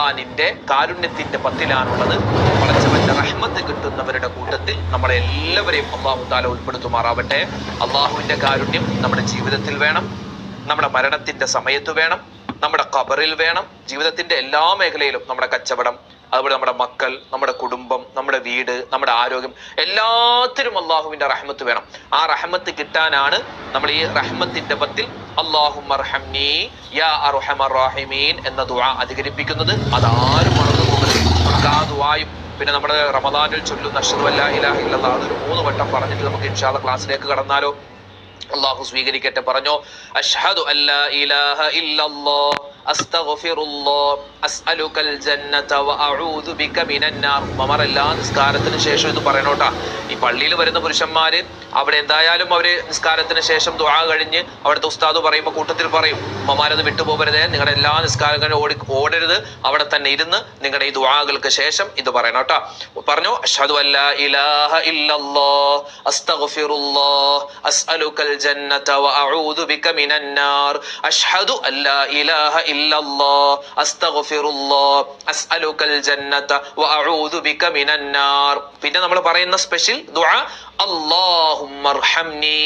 റമദാനിന്റെ കാരുണ്യത്തിന്റെ പത്തിലാണുള്ളത്. പടച്ചവന്റെ റഹ്മത്ത് കിട്ടുന്നവരുടെ കൂട്ടത്തിൽ നമ്മളെ എല്ലാവരെയും അല്ലാഹു തആല ഉൾപ്പെടുത്തുമാറാവട്ടെ. അള്ളാഹുവിന്റെ കാരുണ്യം നമ്മുടെ ജീവിതത്തിൽ വേണം, നമ്മുടെ മരണത്തിന്റെ സമയത്ത് വേണം, നമ്മുടെ ഖബറിൽ വേണം, ജീവിതത്തിന്റെ എല്ലാ മേഖലയിലും, നമ്മുടെ കച്ചവടം, അതുപോലെ നമ്മുടെ മക്കൾ, നമ്മുടെ കുടുംബം, നമ്മുടെ വീട്, നമ്മുടെ ആരോഗ്യം, എല്ലാത്തിനും അള്ളാഹുവിന്റെ റഹ്മത്ത് വേണം. ആ റഹ്മത്ത് കിട്ടാനാണ് നമ്മൾ ഈ റഹ്മത്തിന്റെ പത്തിൽ അല്ലാഹുമ്മർഹംനി യാ അർഹമർ റഹീമീൻ എന്ന ദുആ അധികരിപ്പിക്കുന്നത്. അതാരും മറന്നു പോകരുത്. നമുക്ക് ആ ദുആയും പിന്നെ നമ്മുടെ റമദാനിൽ ചൊല്ലുന്ന അശ്ഹദു അല്ലാ ഇലാഹ ഇല്ലല്ലാഹ് അതൊരു 3 വട്ടം പറഞ്ഞിട്ട് നമുക്ക് ഇൻഷാ അല്ലാഹ് ക്ലാസ്സിലേക്ക് കടന്നാലോ? അല്ലാഹു സ്വീകരിക്കട്ടെ. പറഞ്ഞോ, അശ്ഹദു അല്ലാ ഇലാഹ ഇല്ലല്ലാഹ് അസ്തഗ്ഫിറുല്ലാഹ് അസ്അലുകൽ ജന്നത വഅഊദു ബിക മിനന്നാർ. മമർ എല്ലാ നിസ്കാരത്തിന് ശേഷം ഇത് പറയണോട്ടാ. ഈ പള്ളിയിൽ വരുന്ന പുരുഷന്മാര് അവിടെ എന്തായാലും അവര് നിസ്കാരത്തിന് ശേഷം ദുആ കഴിഞ്ഞ് അവിടുത്തെ ഉസ്താദ് പറയുമ്പോൾ കൂട്ടത്തിൽ പറയും, ഉമ്മമാരത് വിട്ടുപോകരുതേ, നിങ്ങളുടെ എല്ലാ നിസ്കാരങ്ങളും ഓടരുത്, അവിടെ തന്നെ ഇരുന്ന് നിങ്ങളുടെ ഈ ദുആകൾക്ക് ശേഷം ഇത് പറയണം കേട്ടോ. പറഞ്ഞു, അശ്ഹദു അല്ലാ ഇലാഹ ഇല്ലല്ലാഹ് അസ്തഗ്ഫിറുല്ലാഹ് അസ്അലുകൽ ജന്നത വഅഊദു ബിക മിനന്നാർ. അശ്ഹദു അല്ലാ ഇലാഹ ഇല്ലല്ലാഹ് അസ്തഗ്ഫിറുല്ലാഹ് അസ്അലുകൽ ജന്നത വഅഊദു ബിക മിനന്നാർ. പിന്നെ നമ്മൾ പറയുന്ന സ്പെഷ്യൽ ദുആ അല്ലാഹുമ്മർഹംനി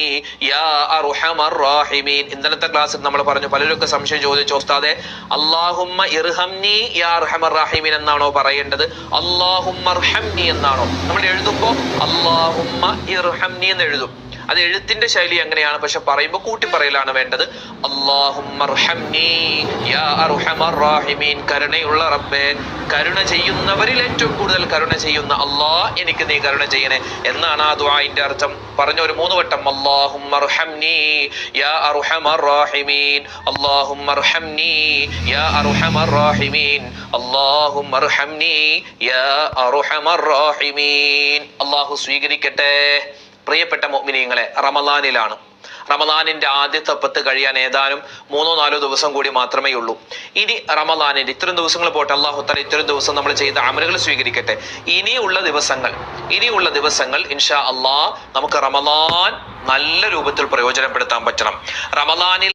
യാ അർഹമർ റഹീമീൻ. ഇന്നലത്തെ ക്ലാസ്സിൽ നമ്മൾ പറഞ്ഞു, പലരൊക്കെ സംശയം ചോദിച്ചു, ഉസ്താദേ അല്ലാഹുമ്മ ഇർഹംനി യാ അർഹമർ റഹീമീൻ എന്നാണോ പറയേണ്ടത്, അല്ലാഹുമ്മർഹംനി എന്നാണോ? നമ്മൾ എഴുതുമ്പോ അല്ലാഹുമ്മ ഇർഹംനി എന്ന് എഴുതും. അത് എഴുത്തിന്റെ ശൈലി അങ്ങനെയാണ്, പക്ഷെ പറയുമ്പോൾ കൂട്ടി പറയലാണ് വേണ്ടത്. അല്ലാഹുമ്മർഹംനി യാ അർഹമർ റഹീമീൻ. കരുണയുള്ള റബ്ബേ, കരുണ ചെയ്യുന്നവരിൽ ഏറ്റവും കൂടുതൽ കരുണ ചെയ്യുന്ന അല്ലാഹ്, എനിക്ക് നീ കരുണ ചെയ്യണേ എന്നാണ് ആ ദുആഇന്റെ അർത്ഥം. പറഞ്ഞ ഒരു 3 വട്ടം, അല്ലാഹുമ്മർഹംനി യാ അർഹമർ റഹീമീൻ, അല്ലാഹുമ്മർഹംനി യാ അർഹമർ റഹീമീൻ, അല്ലാഹുമ്മർഹംനി യാ അർഹമർ റഹീമീൻ. അല്ലാഹു സ്വീകരിക്കട്ടെ. പ്രിയപ്പെട്ട മുഅ്മിനീങ്ങളെ, റമദാനിലാണ്. റമദാനിന്റെ ആദ്യത്തെ 10 കഴിയാൻ ഏതാനും 3-4 ദിവസം കൂടി മാത്രമേ ഉള്ളൂ. ഇനി റമദാനിന്റെ ഇത്രയും ദിവസങ്ങൾ പോട്ടെ, അല്ലാഹു തആല ഇത്രയും ദിവസം നമ്മൾ ചെയ്ത അമലുകൾ സ്വീകരിക്കട്ടെ. ഇനിയുള്ള ദിവസങ്ങൾ ഇൻഷാ അല്ലാഹ് നമുക്ക് റമദാൻ നല്ല രൂപത്തിൽ പ്രയോജനപ്പെടുത്താൻ പറ്റണം. റമദാനിൽ